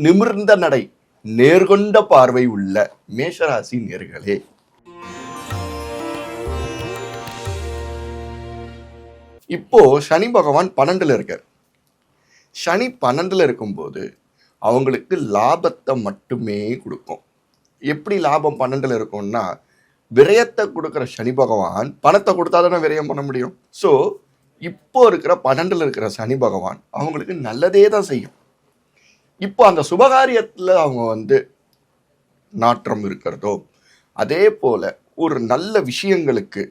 நிமிர்ந்த நடை, நேர்கொண்ட பார்வை உள்ள மேஷராசி நேர்களே, இப்போ சனி பகவான் 12ல் இருக்கார். சனி 12ல் இருக்கும்போது அவங்களுக்கு லாபத்தை மட்டுமே கொடுக்கும். எப்படி லாபம் 12ல் இருக்கும்னா, விரயத்தை கொடுக்குற சனி பகவான் பணத்தை கொடுத்தா தானே விரயம் பண்ண முடியும். ஸோ இப்போ இருக்கிற 12ல் இருக்கிற சனி பகவான் அவங்களுக்கு நல்லதே தான் செய்யும். இப்போ அந்த சுபகாரியத்தில் அவங்க நாற்றம் இருக்கிறதோ, அதே போல ஒரு நல்ல விஷயங்களுக்கு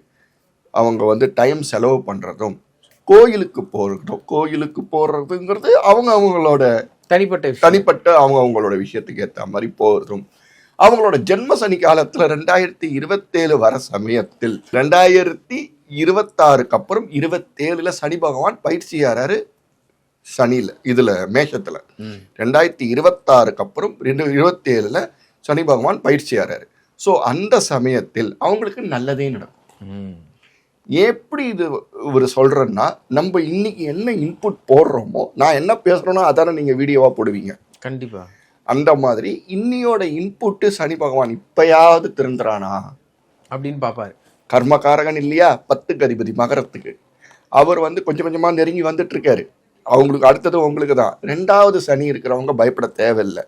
அவங்க டைம் செலவு பண்ணுறதும், கோயிலுக்கு போகிறதுங்கிறது அவங்களோட தனிப்பட்ட அவங்களோட விஷயத்துக்கு ஏற்ற மாதிரி போகிறதும், அவங்களோட ஜென்ம சனி காலத்தில் 2027 வர சமயத்தில் 2026க்கு அப்புறம் 27ல் சனி பகவான் பயிற்சியாராரு சனியில், இதில் மேஷத்தில். 2026க்கு அப்புறம் 2027ல் சனி பகவான் பயிற்சியாராரு. ஸோ அந்த சமயத்தில் அவங்களுக்கு நல்லதே நடக்கும். எப்படி இது இவர் சொல்கிறேன்னா, நம்ம இன்னைக்கு என்ன இன்புட் போடுறோமோ, நான் என்ன பேசுகிறேனோ அதானே நீங்கள் வீடியோவாக போடுவீங்க. கண்டிப்பாக. அந்த மாதிரி இன்னியோட இன்புட்டு சனி பகவான் இப்பயாவது திருந்துறானா அப்படின்னு பார்ப்பார். கர்மகாரகன் இல்லையா, 10க்கு அதிபதி மகரத்துக்கு. அவர் கொஞ்சம் கொஞ்சமாக நெருங்கி வந்துட்டு இருக்காரு. அவங்களுக்கு அடுத்தது உங்களுக்கு தான். 2வது சனி இருக்கிறவங்க பயப்பட தேவையில்லை.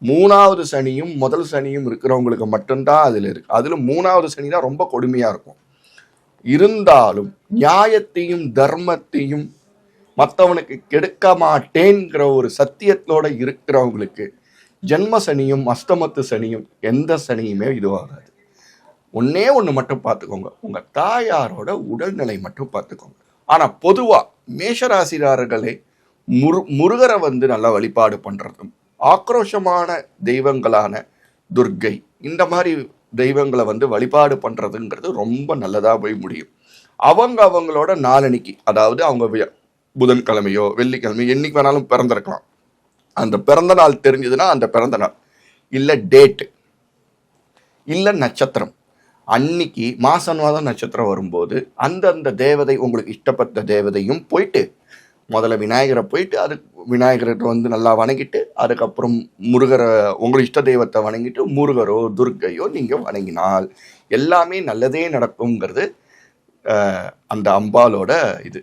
3வது சனியும் முதல் சனியும் இருக்கிறவங்களுக்கு மட்டும்தான் அதில் இருக்கு. அதில் 3வது சனி தான் ரொம்ப கொடுமையாக இருக்கும். இருந்தாலும் நியாயத்தையும் தர்மத்தையும் மற்றவனுக்கு கெடுக்க மாட்டேங்கிற ஒரு சத்தியத்தோட இருக்கிறவங்களுக்கு ஜென்ம சனியும் அஷ்டமத்து சனியும் எந்த சனியுமே இதுவாகாது. ஒன்று மட்டும் பார்த்துக்கோங்க, உங்கள் தாயாரோட உடல்நிலை மட்டும் பார்த்துக்கோங்க. ஆனால் பொதுவாக மேஷராசிக்காரர்களே முருகரை நல்லா வழிபாடு பண்ணுறதும், ஆக்ரோஷமான தெய்வங்களான துர்க்கை இந்த மாதிரி தெய்வங்களை வழிபாடு பண்ணுறதுங்கிறது ரொம்ப நல்லதாக போய் முடியும். அவங்களோட நாளன்னைக்கு, அதாவது அவங்க புதன்கிழமையோ வெள்ளிக்கிழமையோ என்னைக்கு வேணாலும் பிறந்திருக்கலாம். அந்த பிறந்த நாள் தெரிஞ்சதுன்னா அந்த பிறந்த நாள் இல்லை டேட்டு இல்லை நட்சத்திரம் அன்னைக்கு மாதம் நட்சத்திரம் வரும்போது அந்தந்த தேவதை உங்களுக்கு இஷ்டப்பட்ட தேவதையும் போயிட்டு முதல்ல விநாயகரை போயிட்டு விநாயகர்கிட்ட நல்லா வணங்கிட்டு, அதுக்கப்புறம் முருகரை உங்கள் இஷ்ட தெய்வத்தை வணங்கிட்டு முருகரோ துர்க்கையோ நீங்கள் வணங்கினால் எல்லாமே நல்லதே நடக்குங்கிறது அந்த அம்பாலோட இது.